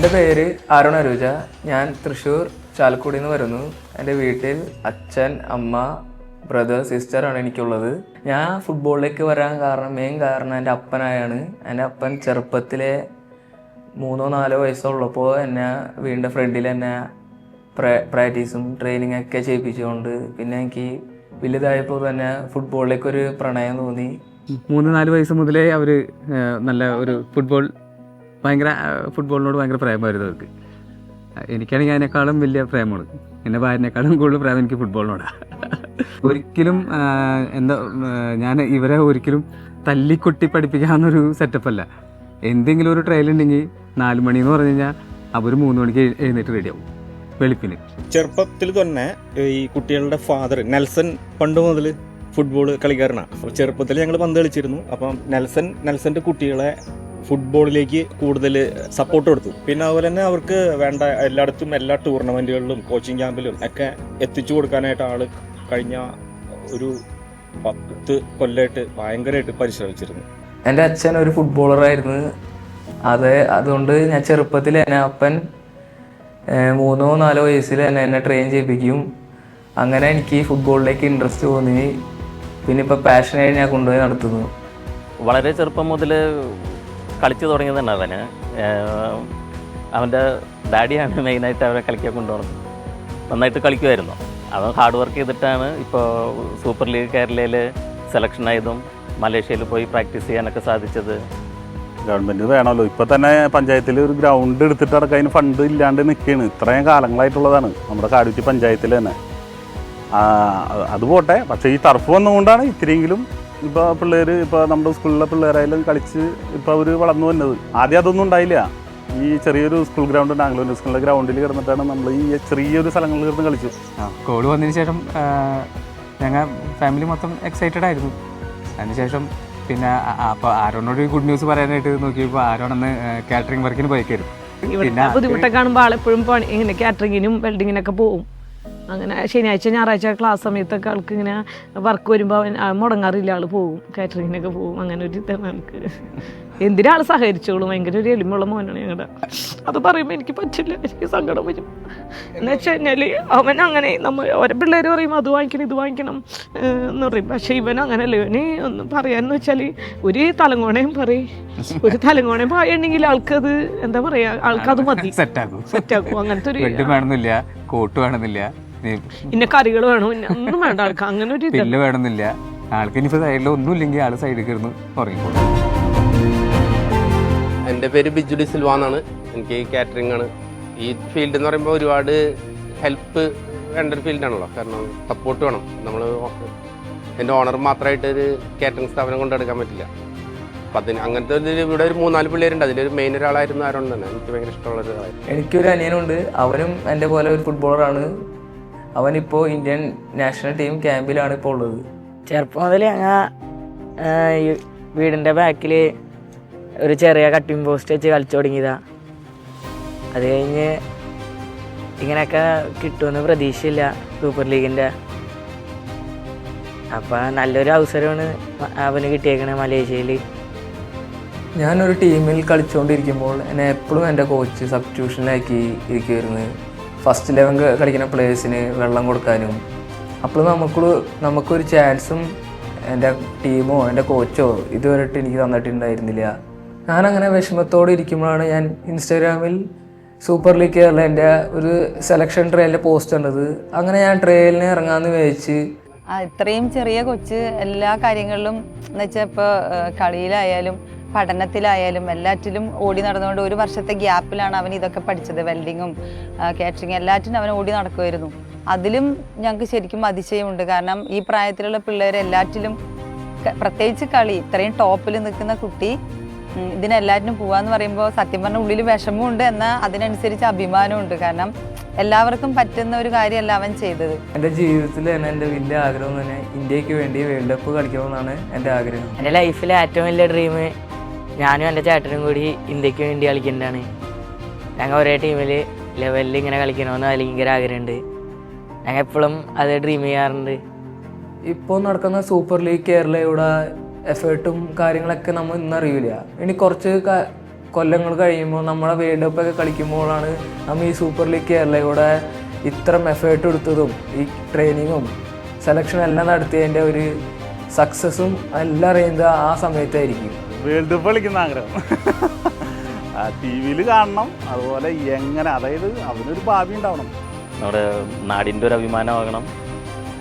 എൻ്റെ പേര് ആരോൺ അരൂജ. ഞാൻ തൃശ്ശൂർ ചാലക്കുടിയിൽ നിന്ന് വരുന്നു. എൻ്റെ വീട്ടിൽ അച്ഛൻ, അമ്മ, ബ്രദർ, സിസ്റ്ററാണ് എനിക്കുള്ളത്. ഞാൻ ഫുട്ബോളിലേക്ക് വരാൻ മെയിൻ കാരണം എൻ്റെ അപ്പനായാണ്. എൻ്റെ അപ്പൻ ചെറുപ്പത്തിലെ 3-4 വയസ്സുള്ളപ്പോൾ എന്നെ വീടിൻ്റെ ഫ്രണ്ടിൽ എന്നെ പ്രാക്ടീസും ട്രെയിനിങ്ങൊക്കെ ചെയ്യിപ്പിച്ചുകൊണ്ട് പിന്നെ എനിക്ക് വലുതായപ്പോൾ തന്നെ ഫുട്ബോളിലേക്കൊരു പ്രണയം തോന്നി. 3-4 വയസ്സ് മുതലേ അവർ നല്ല ഒരു ഫുട്ബോളിനോട് ഭയങ്കര പ്രേമമായിരുന്നു അവർക്ക്. എനിക്കാണെങ്കിൽ അതിനേക്കാളും വലിയ പ്രേമമാണ്. എൻ്റെ ഭാര്യനേക്കാളും കൂടുതൽ പ്രേമം എനിക്ക് ഫുട്ബോളിനോടാണ്. ഒരിക്കലും ഞാൻ ഇവരെ ഒരിക്കലും തല്ലിക്കൊട്ടി പഠിപ്പിക്കാവുന്നൊരു സെറ്റപ്പല്ല. എന്തെങ്കിലും ഒരു ട്രയൽ ഉണ്ടെങ്കിൽ 4 മണി എന്ന് പറഞ്ഞു കഴിഞ്ഞാൽ അവർ 3 മണിക്ക് എഴുന്നേറ്റ് റെഡിയാവും വെളുപ്പിന്. ചെറുപ്പത്തിൽ തന്നെ ഈ കുട്ടികളുടെ ഫാദർ നെൽസൺ പണ്ട് മുതൽ ഫുട്ബോൾ കളിക്കാരനാണ്. അപ്പോൾ ചെറുപ്പത്തിൽ ഞങ്ങൾ പന്ത് കളിച്ചിരുന്നു. അപ്പം നെൽസൻ്റെ കുട്ടികളെ ഫുട്ബോളിലേക്ക് കൂടുതൽ സപ്പോർട്ട് കൊടുത്തു. പിന്നെ അതുപോലെ തന്നെ അവർക്ക് വേണ്ട എല്ലായിടത്തും എല്ലാ ടൂർണമെൻറ്റുകളിലും കോച്ചിങ് ക്യാമ്പിലും ഒക്കെ എത്തിച്ചു കൊടുക്കാനായിട്ട് ആൾ കഴിഞ്ഞ ഒരു 10 കൊല്ലമായിട്ട് ഭയങ്കരമായിട്ട് പരിശ്രമിച്ചിരുന്നു. എൻ്റെ അച്ഛൻ ഒരു ഫുട്ബോളറായിരുന്നു. അതുകൊണ്ട് ഞാൻ ചെറുപ്പത്തിൽ എന്നെ അപ്പൻ 3-4 വയസ്സിൽ എന്നെ ട്രെയിൻ ചെയ്യിപ്പിക്കും. അങ്ങനെ എനിക്ക് ഫുട്ബോളിലേക്ക് ഇൻട്രസ്റ്റ് തോന്നി. പിന്നെ ഇപ്പോൾ പാഷനായി ഞാൻ കൊണ്ടുപോയി നടത്തുന്നു. വളരെ ചെറുപ്പം മുതൽ കളിച്ചു തുടങ്ങിയത് തന്നെ അവൻ്റെ ഡാഡിയാണ് മെയിനായിട്ട് അവരെ കളിക്കാൻ കൊണ്ടുപോകുന്നത്. നന്നായിട്ട് കളിക്കുമായിരുന്നു. അവൻ ഹാർഡ് വർക്ക് ചെയ്തിട്ടാണ് ഇപ്പോൾ സൂപ്പർ ലീഗ് കേരളയിൽ സെലക്ഷനായതും മലേഷ്യയിൽ പോയി പ്രാക്ടീസ് ചെയ്യാനൊക്കെ സാധിച്ചത്. ഗവൺമെൻറ് വേണമല്ലോ. ഇപ്പോൾ തന്നെ പഞ്ചായത്തിൽ ഒരു ഗ്രൗണ്ട് എടുത്തിട്ട് അടക്കം അതിന് ഫണ്ട് ഇല്ലാണ്ട് നിൽക്കുകയാണ്. ഇത്രയും കാലങ്ങളായിട്ടുള്ളതാണ് നമ്മുടെ കാടുറ്റി പഞ്ചായത്തിൽ തന്നെ. അത് പോട്ടെ, പക്ഷേ ഈ ടർഫ് വന്നുകൊണ്ടാണ് ഇത്തിരിയെങ്കിലും ഇപ്പോൾ പിള്ളേർ, ഇപ്പോൾ നമ്മുടെ സ്കൂളിലെ പിള്ളേരായാലും കളിച്ച് ഇപ്പോൾ അവർ വളർന്നു വന്നത്. ആദ്യം അതൊന്നും ഉണ്ടായില്ല. ഈ ചെറിയൊരു സ്കൂൾ ഗ്രൗണ്ട്, ആംഗ്ലോ സ്കൂളിലെ ഗ്രൗണ്ടിൽ കിടന്നിട്ടാണ് നമ്മൾ ഈ ചെറിയൊരു സ്ഥലങ്ങളിൽ കിടന്ന് കളിച്ചു. കോവിഡ് വന്നതിന് ശേഷം ഞങ്ങൾ ഫാമിലി മൊത്തം എക്സൈറ്റഡ് ആയിരുന്നു. അതിനുശേഷം പിന്നെ അപ്പോൾ ആരോണോട് ഗുഡ് ന്യൂസ് പറയാനായിട്ട് നോക്കിയപ്പോൾ ആരോണെന്ന് കാറ്ററിംഗ് വർക്കിന് പോയിക്കായിരുന്നു. പിന്നെ ബുദ്ധിമുട്ടൊക്കെ കാണുമ്പോൾ ആളെപ്പോഴും ഇങ്ങനെ കാറ്ററിങ്ങിനും വെൽഡിങ്ങിനൊക്കെ പോകും. അങ്ങനെ ശനിയാഴ്ച ഞായറാഴ്ച ക്ലാസ് സമയത്തൊക്കെ ആൾക്ക് ഇങ്ങനെ വർക്ക് വരുമ്പോൾ അവൻ മുടങ്ങാറില്ല, ആൾ പോകും, കാറ്ററിങ്ങിനൊക്കെ പോകും. അങ്ങനെ ഒരു ഇതാണ് ആൾക്ക്. എന്തിനാ ആൾ സഹകരിച്ചോളും. ഭയങ്കര ഒരു എളിമുള്ള മോനാണ് ഞങ്ങളുടെ. അത് പറയുമ്പോൾ എനിക്ക് പറ്റില്ല, എനിക്ക് സങ്കടം വരും. എന്ന് വെച്ച് കഴിഞ്ഞാൽ അവൻ അങ്ങനെ ഓരോ പിള്ളേർ പറയും അത് വാങ്ങിക്കണം ഇത് വാങ്ങിക്കണം എന്ന് പറയും. പക്ഷേ ഇവൻ അങ്ങനെയല്ല. ഇവന് ഒന്ന് പറയാന്ന് വെച്ചാൽ ഒരു തലങ്കോണയും പറയും, ഒരു തലങ്കോണയും പറയുകയാണെങ്കിൽ ആൾക്കത് എന്താ പറയാ, ആൾക്കത് മതി, സെറ്റാക്കും. അങ്ങനത്തെ ഒരു വേണമെന്നില്ല, കോട്ട് വേണമെന്നില്ല, പിന്നെ കറികൾ വേണം, ഒന്നും വേണ്ട ആൾക്ക്. അങ്ങനെ ഒരു ഇല്ല വേണമെന്നില്ല ആൾക്ക്. ഇനിയിപ്പോൾ സൈഡിൽ ഒന്നും ഇല്ലെങ്കിൽ ആൾ സൈഡിൽ കിടന്ന് ഉറങ്ങിക്കോളും. എൻ്റെ പേര് ബിജു ഡി സിൽവ എന്നാണ്. എനിക്ക് കാറ്ററിംഗ് ആണ്. ഈ ഫീൽഡ് എന്ന് പറയുമ്പോൾ ഒരുപാട് ഹെൽപ്പ് വേണ്ട ഒരു ഫീൽഡാണല്ലോ. കാരണം സപ്പോർട്ട് വേണം. നമ്മൾ എൻ്റെ ഓണർ മാത്രമായിട്ട് ഒരു കാറ്ററിംഗ് സ്ഥാപനം കൊണ്ടെടുക്കാൻ പറ്റില്ല. അപ്പം അങ്ങനത്തെ ഇവിടെ ഒരു 3-4 പിള്ളേരുണ്ട്. അതിലൊരു മെയിൻ ഒരാളായിരുന്നു ആരോൺ തന്നെ. എനിക്ക് ഭയങ്കര ഇഷ്ടമുള്ളൊരു ആളായിരുന്നു. എനിക്കൊരു അനിയനുണ്ട്. അവനും എൻ്റെ പോലെ ഒരു ഫുട്ബോളറാണ്. അവനിപ്പോൾ ഇന്ത്യൻ നാഷണൽ ടീം ക്യാമ്പിലാണ് ഇപ്പോൾ ഉള്ളത്. ചെറുപ്പം മുതൽ ഞങ്ങൾ വീടിൻ്റെ ബാക്കിൽ ഒരു ചെറിയ കട്ടിംഗ് പോസ്റ്റ് വെച്ച് കളിച്ചു തുടങ്ങിയതാണ്. അത് കഴിഞ്ഞ് ഇങ്ങനെയൊക്കെ കിട്ടുമെന്ന് പ്രതീക്ഷയില്ല സൂപ്പർ ലീഗിൻ്റെ. അപ്പം നല്ലൊരു അവസരമാണ് അവന് കിട്ടിയേക്കണത് മലേഷ്യയിൽ. ഞാനൊരു ടീമിൽ കളിച്ചുകൊണ്ടിരിക്കുമ്പോൾ എന്നെ എപ്പോഴും എൻ്റെ കോച്ച് സബ്സ്റ്റിറ്റ്യൂഷനിലാക്കി ഇരിക്കുമായിരുന്നു. ഫസ്റ്റ് 11 കളിക്കുന്ന പ്ലേയേഴ്സിന് വെള്ളം കൊടുക്കാനും. അപ്പോൾ നമുക്കൊരു ചാൻസും എൻ്റെ ടീമോ എൻ്റെ കോച്ചോ ഇതുവരെയായിട്ട് എനിക്ക് തന്നിട്ടുണ്ടായിരുന്നില്ല. ഞാനങ്ങനെ വിഷമത്തോടെ ഇരിക്കുമ്പോഴാണ് ഞാൻ ഇൻസ്റ്റാഗ്രാമിൽ സൂപ്പർ ലീഗ് കേരള എൻ്റെ ഒരു സെലക്ഷൻ ട്രയലിൻ്റെ പോസ്റ്റ് കണ്ടത്. അങ്ങനെ ഞാൻ ട്രയലിന് ഇറങ്ങാമെന്ന് വിചാരിച്ച്. ഇത്രയും ചെറിയ കൊച്ച് എല്ലാ കാര്യങ്ങളിലും എന്ന് വെച്ചാൽ ഇപ്പോൾ കളിയിലായാലും പഠനത്തിലായാലും എല്ലാറ്റിലും ഓടി നടന്നുകൊണ്ട് 1 വർഷത്തെ ഗ്യാപ്പിലാണ് അവൻ ഇതൊക്കെ പഠിച്ചത്. വെൽഡിങ്ങും കാറ്ററിങ്ങും എല്ലാറ്റിനും അവൻ ഓടി നടക്കുമായിരുന്നു. അതിലും ഞങ്ങൾക്ക് ശരിക്കും അതിശയമുണ്ട്. കാരണം ഈ പ്രായത്തിലുള്ള പിള്ളേർ എല്ലാറ്റിലും, പ്രത്യേകിച്ച് കളി, ഇത്രയും ടോപ്പിൽ നിൽക്കുന്ന കുട്ടി ഇതിനെല്ലാറ്റിനും പോവാന്ന് പറയുമ്പോൾ സത്യം പറഞ്ഞ ഉള്ളിൽ വിഷമമുണ്ട്, എന്നാൽ അതിനനുസരിച്ച് അഭിമാനമുണ്ട്. കാരണം എല്ലാവർക്കും പറ്റുന്ന ഒരു കാര്യമല്ല അവൻ ചെയ്തത്. എൻ്റെ ജീവിതത്തിൽ തന്നെ എൻ്റെ വലിയ ആഗ്രഹം തന്നെ ഇന്ത്യക്ക് വേണ്ടി വേൾഡ് കപ്പ് കളിക്കണമെന്നാണ് എൻ്റെ ആഗ്രഹം. എൻ്റെ ലൈഫിലെ ഏറ്റവും വലിയ ഡ്രീം ഞാനും എൻ്റെ ചേട്ടനും കൂടി ഇന്ത്യക്ക് വേണ്ടി കളിക്കേണ്ടതാണ്. ഞങ്ങൾ ഒരേ ടീമിൽ ലെവലിൽ ഇങ്ങനെ കളിക്കണമെന്ന് ഭയങ്കര ആഗ്രഹമുണ്ട്. ഞങ്ങൾ എപ്പോഴും അത് ഡ്രീം ചെയ്യാറുണ്ട്. ഇപ്പോൾ നടക്കുന്ന സൂപ്പർ ലീഗ് കേരളയുടെ എഫേർട്ടും കാര്യങ്ങളൊക്കെ നമ്മൾ ഇന്നറിയില്ല. ഇനി കൊല്ലങ്ങൾ കഴിയുമ്പോൾ നമ്മളെ വേൾഡ് കപ്പൊക്കെ കളിക്കുമ്പോഴാണ് നമ്മൾ ഈ സൂപ്പർ ലീഗ് കേരളയുടെ ഇത്രയും എഫേർട്ട് എടുത്തതും ഈ ട്രെയിനിങ്ങും സെലക്ഷനും എല്ലാം നടത്തിയതിൻ്റെ ഒരു സക്സസ്സും എല്ലാം അറിയുന്നത് ആ സമയത്തായിരിക്കും. വേൾഡ് കപ്പ് കളിക്കുന്ന ആഗ്രഹം TV കാണണം, അതുപോലെ എങ്ങനെ, അതായത് അവനൊരു ഭാവി ഉണ്ടാവണം. നമ്മുടെ നാടിൻ്റെ ഒരു അഭിമാനമാകണം.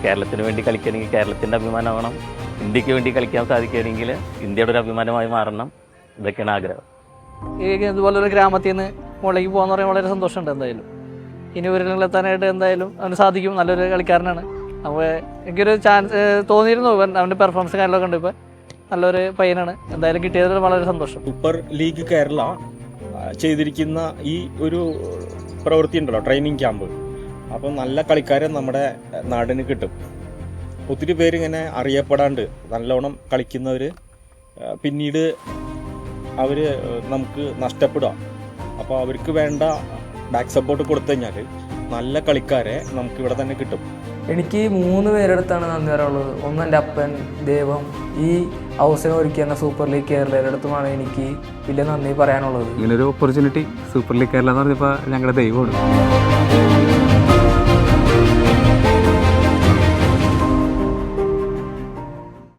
കേരളത്തിന് വേണ്ടി കളിക്കണമെങ്കിൽ കേരളത്തിൻ്റെ അഭിമാനമാകണം. ഇന്ത്യക്ക് വേണ്ടി കളിക്കാൻ സാധിക്കുകയാണെങ്കിൽ ഇന്ത്യയുടെ ഒരു അഭിമാനമായി മാറണം. ഇതൊക്കെയാണ് ആഗ്രഹം. ഈ ഇതുപോലൊരു ഗ്രാമത്തിൽ നിന്ന് മുകളിലേക്ക് പോകാന്ന് പറയുമ്പോൾ വളരെ സന്തോഷമുണ്ട്. എന്തായാലും ഇനി ഉയരങ്ങളിലെത്താനായിട്ട് എന്തായാലും അവന് സാധിക്കും. നല്ലൊരു കളിക്കാരനാണ്. അപ്പോൾ എനിക്കൊരു ചാൻസ് തോന്നിയിരുന്നു. അവൻ്റെ പെർഫോമൻസ് കാര്യങ്ങളൊക്കെ ഉണ്ട്. ഇപ്പോൾ നല്ലൊരു പയ്യനാണ്. എന്തായാലും കിട്ടിയതിൽ വളരെ സന്തോഷം. സൂപ്പർ ലീഗ് കേരള ചെയ്തിരിക്കുന്ന ഈ ഒരു പ്രവൃത്തി ഉണ്ടല്ലോ, ട്രെയിനിങ് ക്യാമ്പ്, അപ്പം നല്ല കളിക്കാരെ നമ്മുടെ നാടിന് കിട്ടും. ഒത്തിരി പേരിങ്ങനെ അറിയപ്പെടാണ്ട് നല്ലോണം കളിക്കുന്നവർ പിന്നീട് അവർ നമുക്ക് നഷ്ടപ്പെടുക. അപ്പോൾ അവർക്ക് വേണ്ട ബാക്ക് സപ്പോർട്ട് കൊടുത്തു കഴിഞ്ഞാൽ നല്ല കളിക്കാരെ നമുക്കിവിടെ തന്നെ കിട്ടും. എനിക്ക് 3 പേരുടെ അടുത്താണ് നന്ദി പറയാനുള്ളത്. ഒന്ന് എൻ്റെ അപ്പൻ ദേവം, ഈ അവസരം ഒരുക്കിയ സൂപ്പർ ലീഗ് കേരളയുടെ അടുത്തുമാണ് എനിക്ക് വലിയ നന്ദി പറയാനുള്ളത്. ഇങ്ങനൊരു ഓപ്പർച്യൂണിറ്റി സൂപ്പർ ലീഗ് കേരള എന്ന് പറഞ്ഞപ്പോൾ ഞങ്ങളുടെ ദൈവമാണ്.